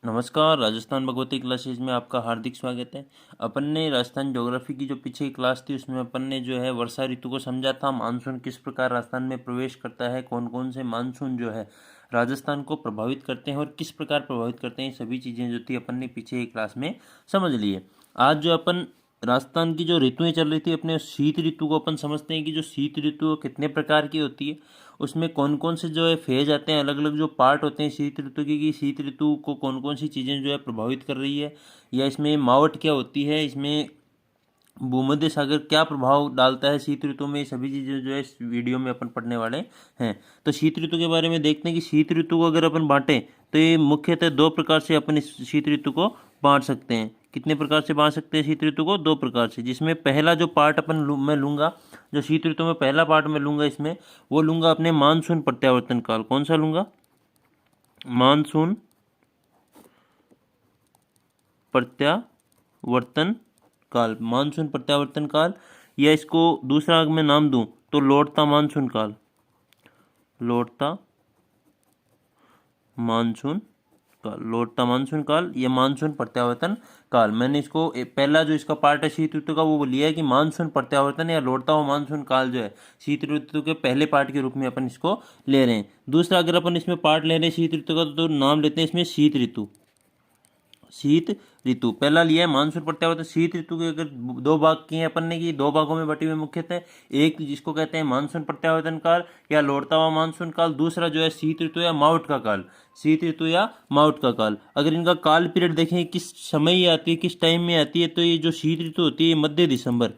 नमस्कार। राजस्थान भगवती क्लासेज में आपका हार्दिक स्वागत है। अपन ने राजस्थान ज्योग्राफी की जो पीछे की क्लास थी उसमें अपन ने जो है वर्षा ऋतु को समझा था। मानसून किस प्रकार राजस्थान में प्रवेश करता है, कौन कौन से मानसून जो है राजस्थान को प्रभावित करते हैं और किस प्रकार प्रभावित करते हैं, सभी चीज़ें जो थी अपन ने पीछे की क्लास में समझ ली है। आज जो अपन राजस्थान की जो ऋतुएं चल रही थी, अपने शीत ऋतु को अपन समझते हैं कि जो शीत ऋतु कितने प्रकार की होती है, उसमें कौन कौन से जो है फेज आते हैं, अलग अलग जो पार्ट होते हैं शीत ऋतु की, कि शीत ऋतु को कौन कौन सी चीज़ें जो है प्रभावित कर रही है, या इसमें मावट क्या होती है, इसमें भूमध्य सागर क्या प्रभाव डालता है शीत ऋतु में, सभी चीज़ें जो है इस वीडियो में अपन पढ़ने वाले हैं। तो शीत ऋतु के बारे में देखते हैं कि शीत ऋतु को अगर अपन बांटें तो ये मुख्यतः दो प्रकार से अपन इस शीत ऋतु को बांट सकते हैं। कितने प्रकार से बांट सकते हैं शीत ऋतु को? दो प्रकार से, जिसमें पहला जो पार्ट मैं लूँगा, जो शीत ऋतु में पहला पार्ट मैं लूँगा इसमें, वो लूँगा अपने मानसून प्रत्यावर्तन काल। कौन सा लूँगा? मानसून प्रत्यावर्तन काल। मानसून प्रत्यावर्तन काल, या इसको दूसरा अगर मैं नाम दूं तो लौटता मानसून काल। लौटता मानसून काल, लौटता मानसून काल या मानसून प्रत्यावर्तन काल। मैंने इसको पहला जो इसका पार्ट है शीत ऋतु का वो लिया है कि मानसून प्रत्यावर्तन या लौटता हुआ मानसून काल जो है शीत ऋतु के पहले पार्ट के रूप में अपन इसको ले रहे हैं। दूसरा अगर अपन इसमें पार्ट ले रहे हैं शीत ऋतु का तो नाम लेते हैं इसमें शीत ऋतु। शीत ऋतु पहला लिया है मानसून प्रत्यावर्तन। शीत ऋतु के अगर दो भाग किए अपन ने, कि दो भागों में बटी हुई मुख्यतः, एक जिसको कहते हैं मानसून प्रत्यावर्तन काल या लौटता हुआ मानसून काल, दूसरा जो है शीत ऋतु या मावट का काल। शीत ऋतु या मावट का काल, अगर इनका काल पीरियड देखें किस समय ये आती है, किस टाइम में आती है, तो ये जो शीत ऋतु होती है मध्य दिसंबर।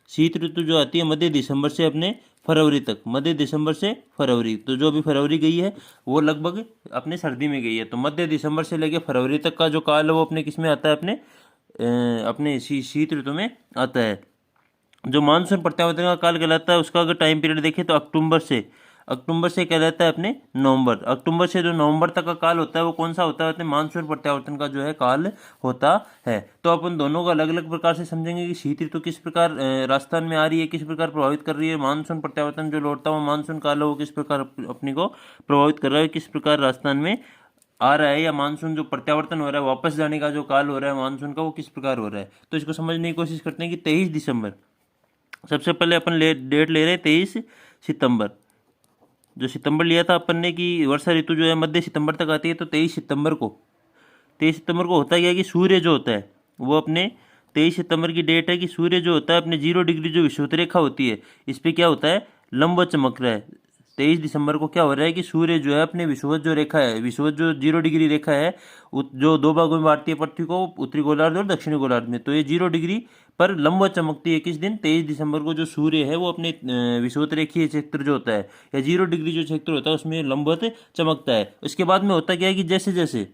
शीत ऋतु जो आती है मध्य दिसंबर से अपने फरवरी तक, मध्य दिसंबर से फरवरी, तो जो भी फरवरी गई है वो लगभग अपने सर्दी में गई है। तो मध्य दिसंबर से लेकर फरवरी तक का जो काल है वो अपने किस में आता है? अपने शीत ऋतु में आता है। जो मानसून प्रत्यावर्तन का काल कहलाता है उसका अगर टाइम पीरियड देखें तो अक्टूबर से कहलाता है अपने नवंबर। अक्टूबर से जो नवंबर तक का काल होता है वो कौन सा होता है? अपने मानसून प्रत्यावर्तन का जो है काल होता है। तो अपन दोनों को अलग अलग प्रकार से समझेंगे कि शीत ऋतु किस प्रकार राजस्थान में आ रही है, किस प्रकार प्रभावित कर रही है, मानसून प्रत्यावर्तन जो लौटता हुआ मानसून काल है वो किस प्रकार अपनी को प्रभावित कर रहा है, किस प्रकार राजस्थान में आ रहा है, या मानसून जो प्रत्यावर्तन हो रहा है, वापस जाने का जो काल हो रहा है मानसून का, वो किस प्रकार हो रहा है। तो इसको समझने की कोशिश करते हैं कि 23 दिसंबर, सबसे पहले अपन डेट ले रहे हैं 23 सितंबर। जो सितंबर लिया था अपन ने कि वर्षा ऋतु जो है मध्य सितंबर तक आती है, तो 23 सितंबर को होता क्या है कि सूर्य जो होता है वो अपने 23 सितंबर की डेट है कि सूर्य जो होता है अपने 0 डिग्री जो विषुवत रेखा होती है इस पर क्या होता है? लंबवत चमक रहा है। 23 दिसंबर को क्या हो रहा है कि सूर्य जो है अपने विषुवत जो रेखा है, विषुवत जो 0 डिग्री रेखा है, जो दो भागों में बांटती है पृथ्वी को, उत्तरी गोलार्ध और दक्षिणी गोलार्ध में, तो ये 0 डिग्री पर लंबवत चमकती है। किस दिन? 23 दिसंबर को जो सूर्य है वो अपने विषुवत रेखीय क्षेत्र जो होता है या 0 डिग्री जो क्षेत्र होता है उसमें लंबवत चमकता है। उसके बाद में होता क्या है कि जैसे जैसे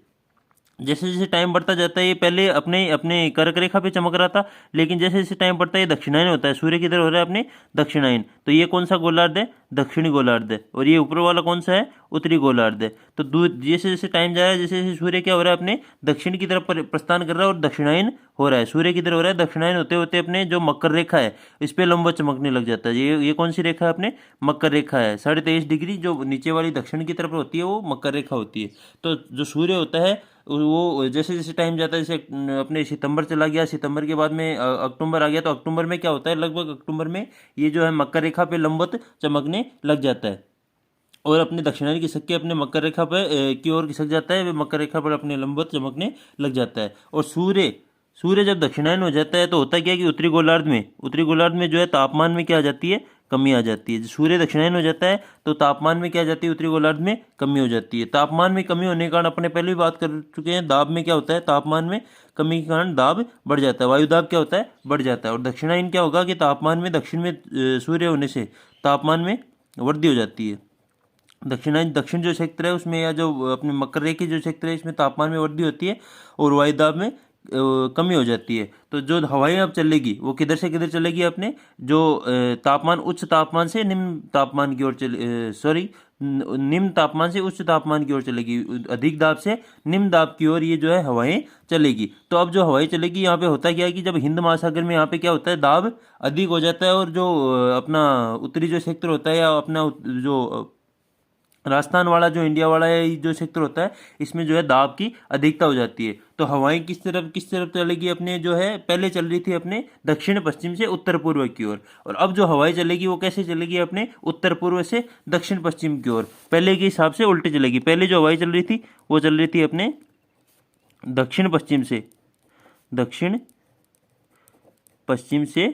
जैसे जैसे टाइम बढ़ता जाता है, ये पहले अपने अपने कर्क रेखा पे चमक रहा था, लेकिन जैसे जैसे टाइम बढ़ता है ये दक्षिणायन होता है, सूर्य किधर हो रहा है? अपने दक्षिणायन। तो ये कौन सा गोलार्ध है? दक्षिणी गोलार्ध है। और ये ऊपर वाला कौन सा है? उत्तरी गोलार्ध है। तो जैसे जैसे टाइम जा रहा है, जैसे जैसे सूर्य क्या हो रहा है? अपने दक्षिण की तरफ प्रस्थान कर रहा है और दक्षिणायन हो रहा है। सूर्य किधर हो रहा है? दक्षिणायन होते होते अपने जो मकर रेखा है इस पर लंबवत चमकने लग जाता है। ये कौन सी रेखा है? अपने मकर रेखा है। 23.5 डिग्री जो नीचे वाली दक्षिण की तरफ होती है वो मकर रेखा होती है। तो जो सूर्य होता है वो जैसे जैसे टाइम जाता है, जैसे अपने सितंबर चला गया, सितंबर के बाद में अक्टूबर आ गया, तो अक्टूबर में क्या होता है? लगभग अक्टूबर में ये जो है मकर रेखा पे लंबवत चमकने लग जाता है और अपने दक्षिणायन की शक्ति अपने मकर रेखा पर की ओर खिसक जाता है, वे मकर रेखा पर अपने लंबवत चमकने लग जाता है। और सूर्य सूर्य जब दक्षिणायन हो जाता है तो होता क्या है कि उत्तरी गोलार्ध में जो है तापमान में क्या आ जाती है? कमी आ जाती है। जब सूर्य दक्षिणायन हो जाता है तो तापमान में क्या आ जाती है? उत्तरी गोलार्ध में कमी हो जाती है। तापमान में कमी होने के कारण अपने पहले भी बात कर चुके हैं, दाब में क्या होता है? तापमान में कमी के कारण दाब बढ़ जाता है, वायु दाब क्या होता है? बढ़ जाता है। और दक्षिणायन क्या होगा कि तापमान में दक्षिण में सूर्य होने से तापमान में वृद्धि हो जाती है। दक्षिण जो क्षेत्र है उसमें, या जो अपने मकर रेखी जो क्षेत्र है इसमें तापमान में वृद्धि होती है और वायुदाब में कमी हो जाती है। तो जो हवाएं अब चलेगी वो किधर से किधर चलेगी? अपने जो तापमान उच्च तापमान से निम्न तापमान की ओर निम्न तापमान से उच्च तापमान की ओर चलेगी, अधिक दाब से निम्न दाब की ओर ये जो है हवाएं चलेगी। तो अब जो हवाएं चलेगी यहाँ पे होता क्या है कि जब हिंद महासागर में यहाँ पे क्या होता है? दाब अधिक हो जाता है और जो अपना उत्तरी जो क्षेत्र होता है या अपना जो राजस्थान वाला जो इंडिया वाला है जो क्षेत्र होता है, इसमें जो है दाब की अधिकता हो जाती है। तो हवाएं किस तरफ चलेगी अपने, जो है पहले चल रही थी अपने दक्षिण पश्चिम से उत्तर पूर्व की ओर, और अब जो हवाएं चलेगी वो कैसे चलेगी अपने उत्तर पूर्व से दक्षिण पश्चिम की ओर, पहले के हिसाब से उल्टे चलेगी। पहले जो हवाएं चल रही थी वो चल रही थी अपने दक्षिण पश्चिम से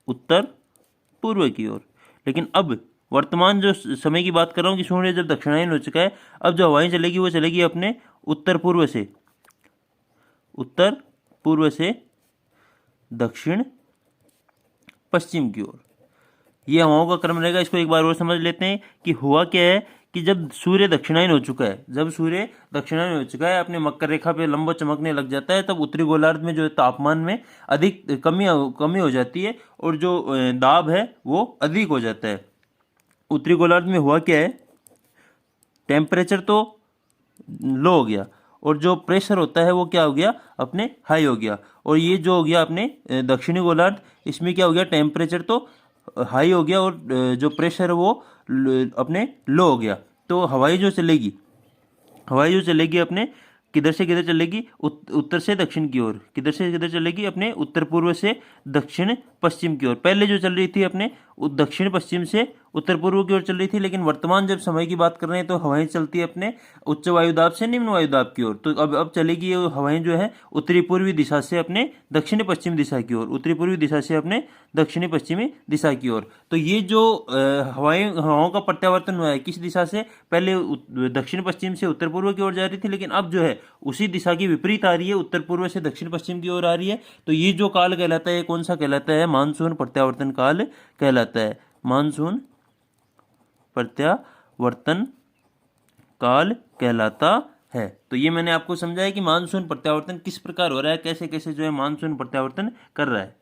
उत्तर पूर्व की ओर, लेकिन अब वर्तमान जो समय की बात कर रहा हूँ कि सूर्य जब दक्षिणायन हो चुका है, अब जो हवाएं चलेगी वो चलेगी अपने उत्तर पूर्व से दक्षिण पश्चिम की ओर। ये हवाओं का क्रम रहेगा। इसको एक बार और समझ लेते हैं कि हुआ क्या है कि जब सूर्य दक्षिणायन हो चुका है, अपने मकर रेखा पे लंबो चमकने लग जाता है, तब उत्तरी गोलार्ध में जो है तापमान में अधिक कमी हो जाती है और जो दाब है वो अधिक हो जाता है। उत्तरी गोलार्ध में हुआ क्या है, टेम्परेचर तो लो हो गया और जो प्रेशर होता है वो क्या हो गया, अपने हाई हो गया। और ये जो हो गया अपने दक्षिणी गोलार्ध, इसमें क्या हो गया, टेम्परेचर तो हाई हो गया और जो प्रेशर है वो अपने लो हो गया। तो हवाई जो चलेगी अपने किधर से किधर चलेगी, उत्तर से दक्षिण की ओर। किधर से किधर चलेगी, अपने उत्तर पूर्व से दक्षिण पश्चिम की ओर। पहले जो चल रही थी अपने दक्षिण पश्चिम से उत्तर पूर्व की ओर चल रही थी, लेकिन वर्तमान जब समय की बात कर रहे हैं तो हवाएं चलती है अपने उच्च वायुदाब से निम्न वायुदाब की ओर। तो अब चलेगी ये हवाएं जो है उत्तरी पूर्वी दिशा से अपने दक्षिण पश्चिम दिशा की ओर, उत्तरी पूर्वी दिशा से अपने दक्षिणी पश्चिमी दिशा की ओर। तो ये जो हवाओं का प्रत्यावर्तन हुआ है किस दिशा से, पहले दक्षिण पश्चिम से उत्तर पूर्व की ओर जा रही थी, लेकिन अब जो है उसी दिशा की विपरीत आ रही है, उत्तर पूर्व से दक्षिण पश्चिम की ओर आ रही है। तो ये जो काल कहलाता है, कौन सा कहलाता है, मानसून प्रत्यावर्तन काल कहलाता है। मानसून प्रत्यावर्तन काल कहलाता है। तो ये मैंने आपको समझाया कि मानसून प्रत्यावर्तन किस प्रकार हो रहा है, कैसे कैसे जो है मानसून प्रत्यावर्तन कर रहा है।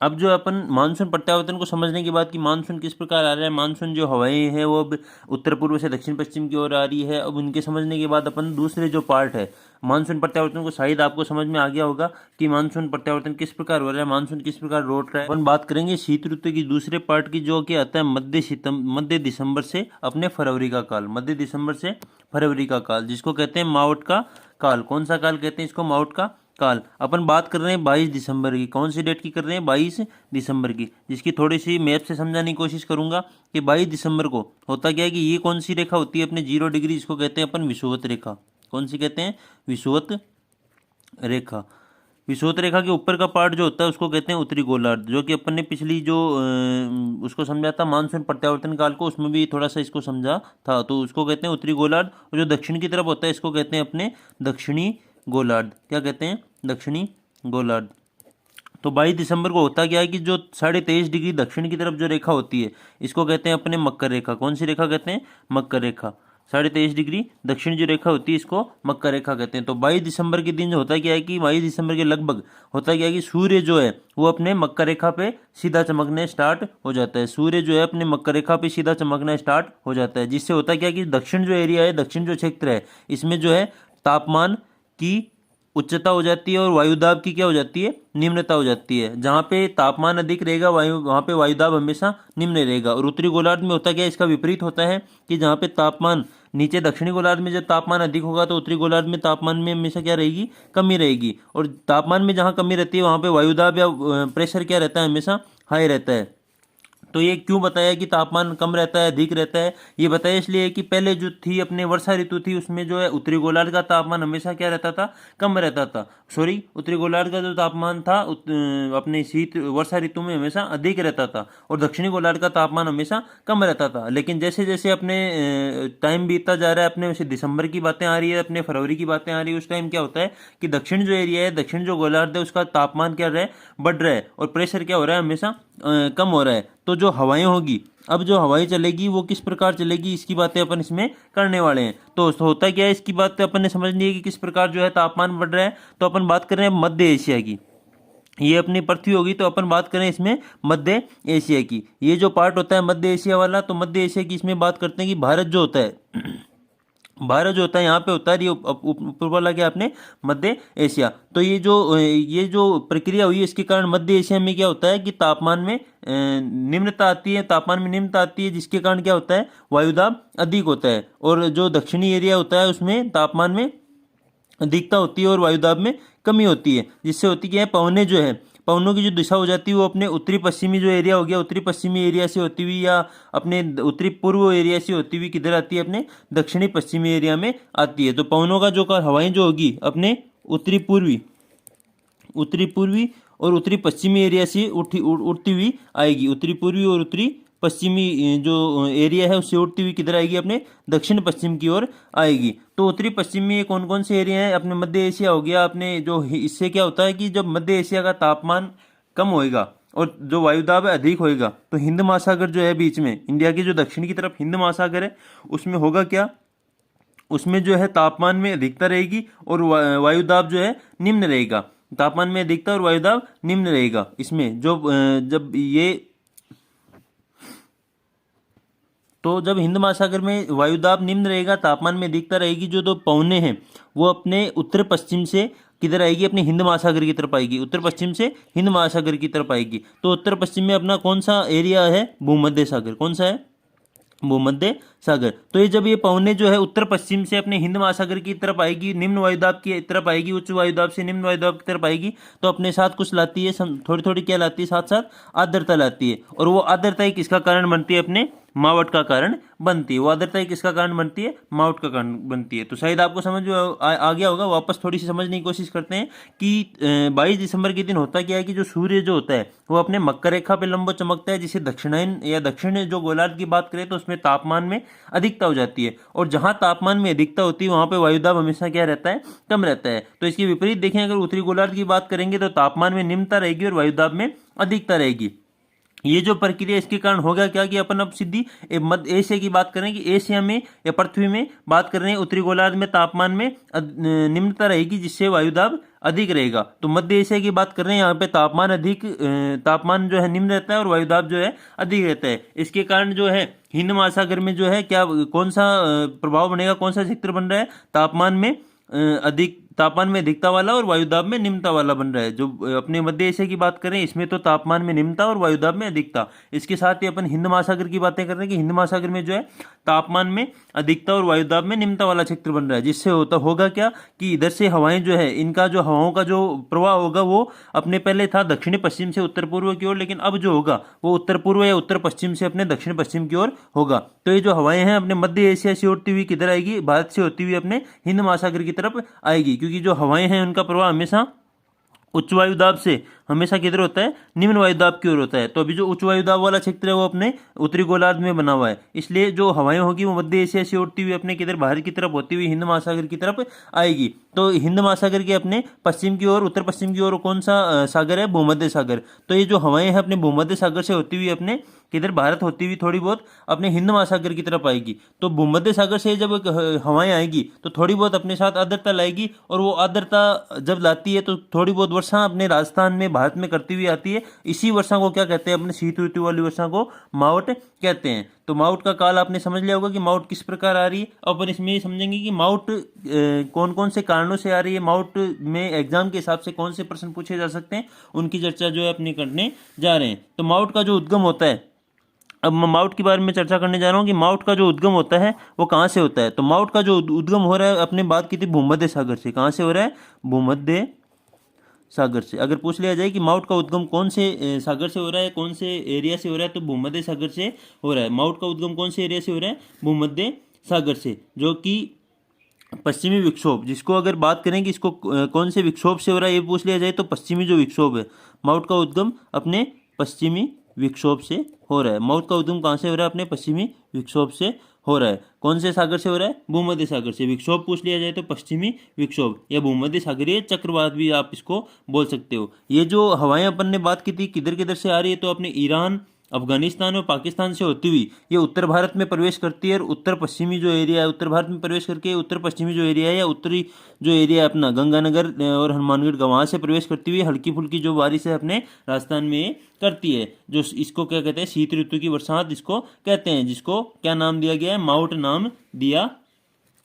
अब जो अपन मानसून प्रत्यावर्तन को समझने के बाद कि मानसून किस प्रकार आ रहा है, मानसून जो हवाएं हैं वो अब उत्तर पूर्व से दक्षिण पश्चिम की ओर आ रही है, अब उनके समझने के बाद अपन दूसरे जो पार्ट है मानसून प्रत्यावर्तन को, शायद आपको समझ में आ गया होगा कि मानसून प्रत्यावर्तन किस प्रकार हो रहा है, मानसून किस प्रकार लौट रहा है। अपन बात करेंगे शीत ऋतु की दूसरे पार्ट की, जो कि आता है मध्य दिसंबर से अपने फरवरी का काल, मध्य दिसंबर से फरवरी का काल, जिसको कहते हैं मावट का काल। कौन सा काल कहते हैं इसको, मावट का काल। अपन बात कर रहे हैं 22 दिसंबर की। कौन सी डेट की कर रहे हैं, 22 दिसंबर की, जिसकी थोड़ी सी मैप से समझाने की कोशिश करूंगा कि 22 दिसंबर को होता क्या है कि ये कौन सी रेखा होती है अपने 0 डिग्री, जिसको कहते हैं अपन विषुवत रेखा। कौन सी कहते हैं, विषुवत रेखा। विषुवत रेखा के ऊपर का पार्ट जो होता है उसको कहते हैं उत्तरी गोलार्ध, जो कि अपन ने पिछली जो उसको समझा था मानसून प्रत्यावर्तन काल को, उसमें भी थोड़ा सा इसको समझा था। तो उसको कहते हैं उत्तरी गोलार्ध, और जो दक्षिण की तरफ होता है इसको कहते हैं अपने दक्षिणी गोलार्ध। क्या कहते हैं, दक्षिणी गोलार्ध। तो 22 दिसंबर को होता क्या है कि जो 23.5 डिग्री दक्षिण की तरफ जो रेखा होती है इसको कहते हैं अपने मकर रेखा। कौन सी रेखा कहते हैं, मकर रेखा। 23.5 डिग्री दक्षिण जो रेखा होती है इसको मकर रेखा कहते हैं। तो 22 दिसंबर के दिन जो होता क्या है कि 22 दिसंबर के लगभग होता क्या है कि सूर्य जो है वो अपने मकर रेखा पे सीधा चमकने स्टार्ट हो जाता है। सूर्य जो है अपने मकर रेखा पे सीधा चमकना स्टार्ट हो जाता है, जिससे होता क्या है कि दक्षिण जो एरिया है, दक्षिण जो क्षेत्र है, इसमें जो है तापमान की उच्चता हो जाती है और वायुदाब की क्या हो जाती है, निम्नता हो जाती है। जहाँ पे तापमान अधिक रहेगा वहाँ पे वायुदाब हमेशा निम्न रहेगा। और उत्तरी गोलार्ध में होता क्या है, इसका विपरीत होता है कि जहाँ पे तापमान नीचे, दक्षिणी गोलार्ध में जब तापमान अधिक होगा तो उत्तरी गोलार्ध में तापमान में हमेशा क्या रहेगी, कमी रहेगी। और तापमान में जहाँ कमी रहती है वहाँ पे वायुदाब या प्रेशर क्या रहता है, हमेशा हाई रहता है। तो ये क्यों बताया कि तापमान कम रहता है, अधिक रहता है, ये बताया इसलिए कि पहले जो थी अपने वर्षा ऋतु थी उसमें जो है उत्तरी गोलार्ध का तापमान हमेशा क्या रहता था, कम रहता था। उत्तरी गोलार्ध का जो तापमान था अपने वर्षा ऋतु में हमेशा अधिक रहता था और दक्षिणी गोलार्ध का तापमान हमेशा कम रहता था। लेकिन जैसे जैसे अपने टाइम बीतता जा रहा है, अपने वैसे दिसंबर की बातें आ रही है, अपने फरवरी की बातें आ रही है, उस टाइम क्या होता है कि दक्षिण जो एरिया है, दक्षिण जो गोलार्ध है, उसका तापमान क्या रहा है, बढ़ रहा है और प्रेशर क्या हो रहा है, हमेशा कम हो रहा है। तो जो हवाएं होगी, अब जो हवाएं चलेगी वो किस प्रकार चलेगी, इसकी बातें अपन इसमें करने वाले हैं। तो होता क्या है, इसकी बात अपन ने समझनी है कि किस प्रकार जो है तापमान बढ़ रहा है। तो अपन बात कर रहे हैं मध्य एशिया की, ये अपनी पृथ्वी होगी, तो अपन बात करें इसमें मध्य एशिया की। ये जो पार्ट होता है मध्य एशिया वाला, तो मध्य एशिया की इसमें बात करते हैं कि भारत जो होता है भारत जो होता है यहाँ पे होता है, ये ऊपर वाला क्या अपने मध्य एशिया। तो ये जो प्रक्रिया हुई है, इसके कारण मध्य एशिया में क्या होता है कि तापमान में निम्नता आती है, तापमान में निम्नता आती है, जिसके कारण क्या होता है, वायुदाब अधिक होता है। और जो दक्षिणी एरिया होता है उसमें तापमान में अधिकता होती है और वायुदाब में कमी होती है, जिससे होती क्या है, पवने जो है, पवनों की जो दिशा हो जाती है वो अपने उत्तरी पश्चिमी जो एरिया हो गया, उत्तरी पश्चिमी एरिया से होती हुई या अपने उत्तरी पूर्व एरिया से होती हुई किधर आती है, अपने दक्षिणी पश्चिमी एरिया में आती है। तो पवनों का जो हवाएं जो होगी अपने उत्तरी पूर्वी और उत्तरी पश्चिमी एरिया से उड़ती हुई आएगी, उत्तरी पूर्वी और उत्तरी पश्चिमी जो एरिया है उससे उड़ती हुई किधर आएगी, अपने दक्षिण पश्चिम की ओर आएगी। तो उत्तरी पश्चिम में कौन कौन से एरिया हैं, अपने मध्य एशिया हो गया अपने, जो इससे क्या होता है कि जब मध्य एशिया का तापमान कम होएगा और जो वायुदाब है अधिक होएगा, तो हिंद महासागर जो है बीच में, इंडिया की जो दक्षिण की तरफ हिंद महासागर है, उसमें होगा क्या, उसमें जो है तापमान में अधिकता रहेगी और वायुदाब जो है निम्न रहेगा। तापमान में अधिकता और वायुदाब निम्न रहेगा। इसमें जो जब ये तो जब हिंद महासागर में वायुदाब निम्न रहेगा, तापमान में अधिकता रहेगी, जो दो पवने हैं वो अपने उत्तर पश्चिम से किधर आएगी, अपने हिंद महासागर की तरफ आएगी, उत्तर पश्चिम से हिंद महासागर की तरफ आएगी। तो उत्तर पश्चिम में अपना कौन सा एरिया है, भूमध्य सागर, कौन सा है, भूमध्य सागर। तो ये जब ये पवने जो है उत्तर पश्चिम से अपने हिंद महासागर की तरफ आएगी, निम्न वायुदाब की तरफ आएगी, उच्च वायुदाब से निम्न वायुदाब की तरफ आएगी, तो अपने साथ कुछ लाती है, थोड़ी थोड़ी क्या लाती है, साथ साथ आर्द्रता लाती है। और वो आर्द्रता किसका कारण बनती है, अपने मावट का कारण बनती है। वो आर्द्रता किसका कारण बनती है, मावट का कारण बनती है। तो शायद आपको समझ आ गया होगा। वापस थोड़ी सी समझने की कोशिश करते हैं कि 22 दिसंबर के दिन होता क्या है कि जो सूर्य जो होता है वो अपने मकर रेखा पे लंबवत चमकता है, जिसे दक्षिणायन या दक्षिण जो गोलार्ध की बात करें तो उसमें तापमान में अधिकता हो जाती है, और जहां तापमान में अधिकता होती है वहां पे वायुदाब हमेशा क्या रहता है, कम रहता है। तो इसके विपरीत देखें, अगर उत्तरी गोलार्ध की बात करेंगे तो तापमान में निम्नता रहेगी और वायुदाब में अधिकता रहेगी। ये जो प्रक्रिया, इसके कारण होगा क्या कि अपन अब सीधी मध्य एशिया की बात करें कि एशिया में या पृथ्वी में बात कर रहे हैं, उत्तरी गोलार्ध में तापमान में निम्नता रहेगी, जिससे वायुदाब अधिक रहेगा। तो मध्य एशिया की बात कर रहे हैं, यहाँ पे तापमान जो है निम्न रहता है और वायुदाब जो है अधिक रहता है। इसके कारण जो है हिंद महासागर में जो है क्या, कौन सा प्रभाव बनेगा, कौन सा क्षेत्र बन रहा है, तापमान में अधिकता वाला और वायुदाब में निम्नता वाला बन रहा है। जो अपने मध्य एशिया की बात करें, इसमें तो तापमान में निम्नता और वायुदाब में अधिकता। इसके साथ ही अपन हिंद महासागर की बातें कर रहे हैं कि हिंद महासागर में जो है तापमान में अधिकता और वायुदाब में निम्नता वाला क्षेत्र बन रहा है, जिससे होगा क्या कि इधर से हवाएं जो है, इनका जो हवाओं का जो प्रवाह होगा वो अपने पहले था दक्षिणी पश्चिम से उत्तर पूर्व की ओर, लेकिन अब जो होगा वो उत्तर पूर्व या उत्तर पश्चिम से अपने दक्षिण पश्चिम की ओर होगा। तो ये जो हवाएं हैं अपने मध्य एशिया से उड़ती हुई किधर आएगी, भारत से होती हुई अपने हिंद महासागर की तरफ आएगी, क्योंकि जो हवाएं हैं उनका प्रवाह हमेशा उच्च वायुदाब से हमेशा किधर होता है, निम्न वायुदाब की ओर होता है। तो अभी जो उच्च वायुदाब वाला क्षेत्र है वो अपने उत्तरी गोलार्ध में बना हुआ है, इसलिए जो हवाएं होगी वो मध्य एशिया से उड़ती हुई अपने किधर बाहर की तरफ होती हुई हिंद महासागर की तरफ आएगी। तो हिंद महासागर के अपने पश्चिम की ओर, उत्तर पश्चिम की ओर कौन सा सागर है, भूमध्य सागर। तो ये जो हवाएं हैं अपने भूमध्य सागर से होती हुई अपने किधर, भारत होती हुई थोड़ी बहुत अपने हिंद महासागर की तरफ आएगी। तो भूमध्य सागर से जब हवाएं आएगी तो थोड़ी बहुत अपने साथ आर्द्रता लाएगी, और वो आर्द्रता जब लाती है तो थोड़ी बहुत वर्षा अपने राजस्थान में, भारत में करती हुई आती है। इसी वर्षा को क्या कहते हैं, अपने शीत ऋतु वाली वर्षा को मावट कहते हैं। तो मावट का काल आपने समझ लिया होगा कि मावट किस प्रकार आ रही है। अपन इसमें ये समझेंगे कि मावट कौन कौन से कारणों से आ रही है, मावट में एग्जाम के हिसाब से कौन से प्रश्न पूछे जा सकते हैं, उनकी चर्चा जो है अपनी करने जा रहे हैं। तो मावट का जो उद्गम होता है, अब मैं माउट के बारे में चर्चा करने जा रहा हूँ कि माउट का जो उद्गम होता है वो कहाँ से होता है। तो माउट का जो उद्गम हो रहा है, अपने बात की थी भूमध्य सागर से। कहाँ से हो रहा है, भूमध्य सागर से। अगर पूछ लिया जाए कि माउट का उद्गम कौन से सागर से हो रहा है, कौन से एरिया से हो रहा है, तो भूमध्य सागर से हो रहा है। माउट का उद्गम कौन से एरिया से हो रहा है, भूमध्य सागर से, जो कि पश्चिमी विक्षोभ, जिसको अगर बात करें कि इसको कौन से विक्षोभ से हो रहा है, ये पूछ लिया जाए तो पश्चिमी जो विक्षोभ है, माउट का उद्गम अपने पश्चिमी विक्षोभ से हो रहा है। माउट का उद्गम कहाँ से हो रहा है, अपने पश्चिमी विक्षोभ से हो रहा है। कौन से सागर से हो रहा है, भूमध्य सागर से। विक्षोभ पूछ लिया जाए तो पश्चिमी विक्षोभ या भूमध्य सागरीय चक्रवात भी आप इसको बोल सकते हो। ये जो हवाएं अपन ने बात की थी किधर किधर से आ रही है, तो अपने ईरान, अफगानिस्तान और पाकिस्तान से होती हुई ये उत्तर भारत में प्रवेश करती है, और उत्तर पश्चिमी जो एरिया है, उत्तर भारत में प्रवेश करके उत्तर पश्चिमी जो एरिया है या उत्तरी जो एरिया है अपना गंगानगर और हनुमानगढ़ का, वहाँ से प्रवेश करती हुई हल्की फुल्की जो बारिश है अपने राजस्थान में करती है, जो इसको क्या कहते हैं, शीत ऋतु की बरसात इसको कहते हैं, जिसको क्या नाम दिया गया है, माउट नाम दिया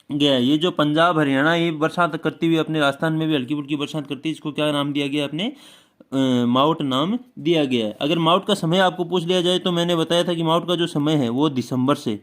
गया है। ये जो पंजाब हरियाणा ये बरसात करती हुई अपने राजस्थान में भी हल्की फुल्की बरसात करती है, इसको क्या नाम दिया गया अपने माउट नाम दिया गया है। अगर माउट का समय आपको पूछ लिया जाए तो मैंने बताया था कि माउट का जो समय है वो दिसंबर से,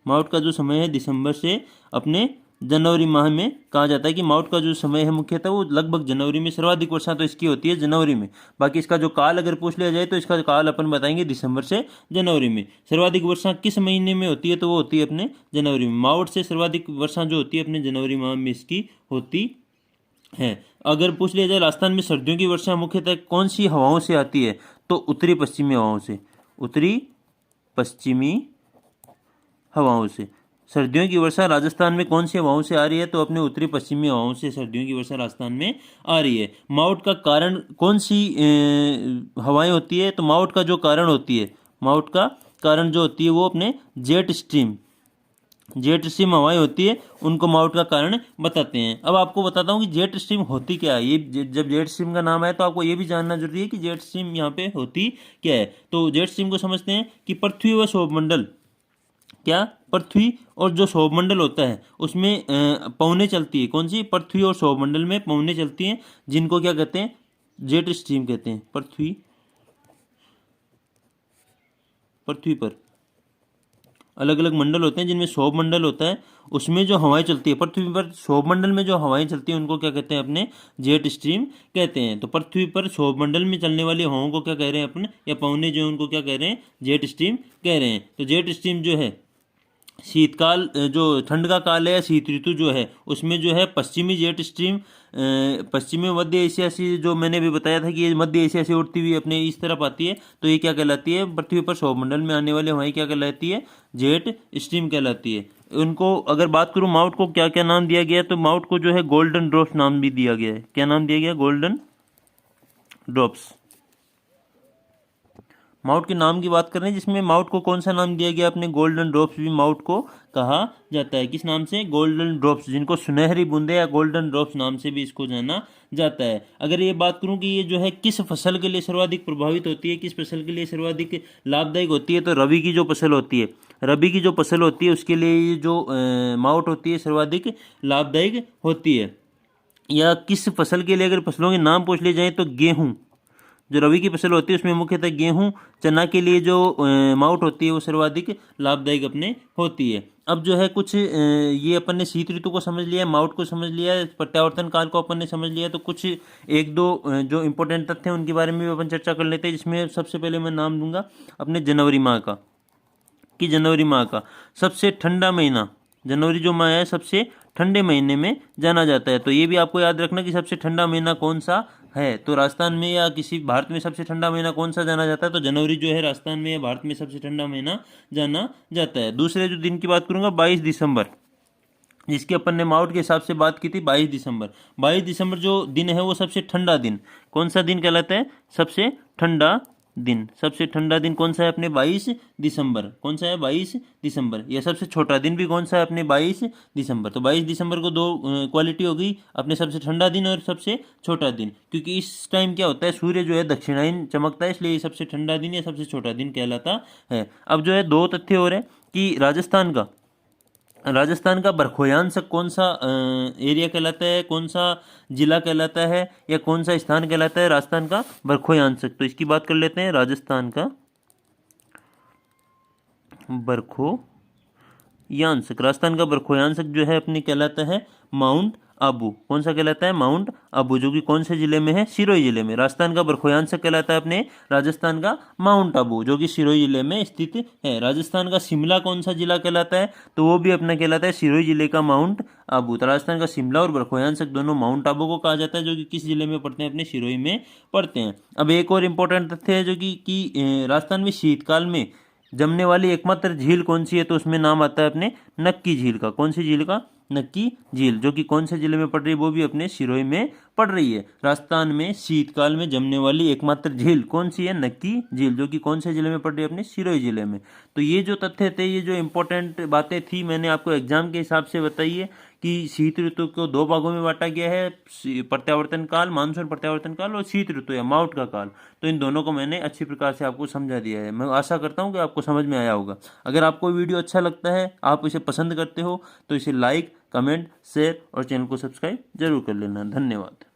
माउट का जो समय है दिसंबर से अपने जनवरी माह में कहा जाता है कि माउट का जो समय है मुख्यतः वो लगभग जनवरी में, सर्वाधिक वर्षा तो इसकी होती है जनवरी में। बाकी इसका जो काल अगर पूछ लिया जाए तो इसका काल अपन बताएंगे दिसंबर से जनवरी में। सर्वाधिक वर्षा किस महीने में होती है तो वो होती है अपने जनवरी में। माउट से सर्वाधिक वर्षा जो होती है अपने जनवरी माह में इसकी होती है। अगर पूछ लिया जाए राजस्थान में सर्दियों की वर्षा मुख्यतः कौन सी हवाओं से आती है तो उत्तरी पश्चिमी हवाओं से, उत्तरी पश्चिमी हवाओं से। सर्दियों की वर्षा राजस्थान में कौन सी हवाओं से आ रही है तो अपने उत्तरी पश्चिमी हवाओं से सर्दियों की वर्षा राजस्थान में आ रही है। माउट का कारण कौन सी हवाएं होती है तो माउट का जो कारण होती है, माउट का कारण जो होती है वो अपने जेट स्ट्रीम, जेट स्ट्रीम हवाएं होती है उनको माउट का कारण बताते हैं। अब आपको बताता हूँ कि जेट स्ट्रीम होती क्या है। ये जब जेट स्ट्रीम का नाम है तो आपको ये भी जानना जरूरी है कि जेट स्ट्रीम यहाँ पे होती क्या है। तो जेट स्ट्रीम को समझते हैं कि पृथ्वी व सौरमंडल, क्या पृथ्वी और जो सौरमंडल होता है उसमें पवनें चलती है। कौन सी? पृथ्वी और सौरमंडल में पवनें चलती हैं जिनको क्या कहते हैं? जेट स्ट्रीम कहते हैं। पृथ्वी, पृथ्वी पर अलग अलग मंडल होते हैं जिनमें सौरमंडल होता है, उसमें जो हवाएं चलती है पृथ्वी पर, सौरमंडल में जो हवाएं चलती हैं उनको क्या कहते हैं? अपने जेट स्ट्रीम कहते हैं। तो पृथ्वी पर सौरमंडल में चलने वाली हवाओं को क्या कह रहे हैं अपने, या पवने जो उनको क्या कह रहे हैं? जेट स्ट्रीम कह रहे हैं। तो जेट स्ट्रीम जो है शीतकाल, जो ठंड का काल है, शीत ऋतु जो है उसमें जो है पश्चिमी जेट स्ट्रीम, पश्चिमी मध्य एशिया से, जो मैंने अभी बताया था कि ये मध्य एशिया से उड़ती हुई अपने इस तरफ आती है, तो ये क्या कहलाती है? पृथ्वी पर सौरमंडल में आने वाली हवाएं क्या कहलाती है? जेट स्ट्रीम कहलाती है। उनको अगर बात करूँ माउट को क्या क्या नाम दिया गया है तो माउट को जो है गोल्डन ड्रॉप्स नाम भी दिया गया है। क्या नाम दिया गया? Golden drops. माउट के नाम की बात कर रहे हैं जिसमें माउट को कौन सा नाम दिया गया? अपने गोल्डन ड्रॉप्स भी माउट को कहा जाता है। किस नाम से? गोल्डन ड्रॉप्स, जिनको सुनहरी बूंदे या गोल्डन ड्रॉप्स नाम से भी इसको जाना जाता है। अगर ये बात करूं कि ये जो है किस फसल के लिए सर्वाधिक प्रभावित होती है, किस फसल के लिए सर्वाधिक लाभदायक होती है, तो रबी की जो फसल होती है, रबी की जो फसल होती है उसके लिए ये जो माउट होती है सर्वाधिक लाभदायक होती है। या किस फसल के लिए अगर फसलों के नाम पूछ लिए जाएँ तो गेहूँ, जो रबी की फसल होती है उसमें मुख्यतः गेहूं, चना के लिए जो माउट होती है वो सर्वाधिक लाभदायक अपने होती है। अब जो है कुछ ये अपन ने शीत ऋतु को समझ लिया, माउट को समझ लिया, प्रत्यावर्तन काल को अपन ने समझ लिया, तो कुछ एक दो जो इंपॉर्टेंट तथ्य हैं उनके बारे में भी अपन चर्चा कर लेते हैं। जिसमें सबसे पहले मैं नाम दूंगा अपने जनवरी माह का, कि जनवरी माह का सबसे ठंडा महीना, जनवरी जो माह है सबसे ठंडे महीने में जाना जाता है। तो ये भी आपको याद रखना कि सबसे ठंडा महीना कौन सा है। तो राजस्थान में या किसी भारत में सबसे ठंडा महीना कौन सा जाना जाता है? तो जनवरी जो है राजस्थान में या भारत में सबसे ठंडा महीना जाना जाता है। दूसरे जो दिन की बात करूंगा 22 दिसंबर, जिसकी अपन ने माउट के हिसाब से बात की थी। 22 दिसंबर, 22 दिसंबर जो दिन है वो सबसे ठंडा दिन, कौन सा दिन कहलाता है? सबसे ठंडा दिन। सबसे ठंडा दिन कौन सा है अपने? 22 दिसंबर। कौन सा है? 22 दिसंबर। यह सबसे छोटा दिन भी कौन सा है अपने? 22 दिसंबर। तो 22 दिसंबर को दो क्वालिटी हो गई, अपने सबसे ठंडा दिन और सबसे छोटा दिन। क्योंकि इस टाइम क्या होता है, सूर्य जो है दक्षिणायन चमकता है, इसलिए ये सबसे ठंडा दिन या सबसे छोटा दिन कहलाता है। अब जो है दो तथ्य हो रहे हैं कि राजस्थान का बरखोयांसक कौन सा एरिया कहलाता है, कौन सा जिला कहलाता है, या कौन सा स्थान कहलाता है राजस्थान का बरखोयांसक? तो इसकी बात कर लेते हैं। राजस्थान का बरखोयांसक, राजस्थान का बरखोयांसक जो है अपने कहलाता है माउंट आबू। कौन सा कहलाता है? माउंट आबू, जो कि कौन से जिले में है? सिरोही जिले में। राजस्थान का बरखोयांसक कहलाता है अपने राजस्थान का माउंट आबू, जो कि सिरोही जिले में स्थित है। राजस्थान का शिमला कौन सा जिला कहलाता है? तो वो भी अपना कहलाता है सिरोही जिले का माउंट आबू। तो राजस्थान का शिमला और बरखोयांसक दोनों माउंट आबू को कहा जाता है, जो कि किस जिले में पड़ते हैं? अपने सिरोही में पड़ते हैं। अब एक और इम्पोर्टेंट तथ्य है जो कि राजस्थान में शीतकाल में जमने वाली एकमात्र झील कौन सी है? तो उसमें नाम आता है अपने नक्की झील का। कौन सी झील का? नक्की झील, जो कि कौन से जिले में पड़ रही है? वो भी अपने सिरोही में पड़ रही है। राजस्थान में शीतकाल में जमने वाली एकमात्र झील कौन सी है? नक्की झील, जो कि कौन से जिले में पड़ रही है? अपने सिरोही जिले में। तो ये जो तथ्य थे, ये जो इंपॉर्टेंट बातें थी, मैंने आपको एग्जाम के हिसाब से बताई है कि शीत ऋतु को दो भागों में बांटा गया है, प्रत्यावर्तन काल, मानसून प्रत्यावर्तन काल, और शीत ऋतु या माउट का काल। तो इन दोनों को मैंने अच्छी प्रकार से आपको समझा दिया है। मैं आशा करता हूँ कि आपको समझ में आया होगा। अगर आपको वीडियो अच्छा लगता है, आप इसे पसंद करते हो, तो इसे लाइक कमेंट, शेयर और चैनल को सब्सक्राइब जरूर कर लेना। धन्यवाद।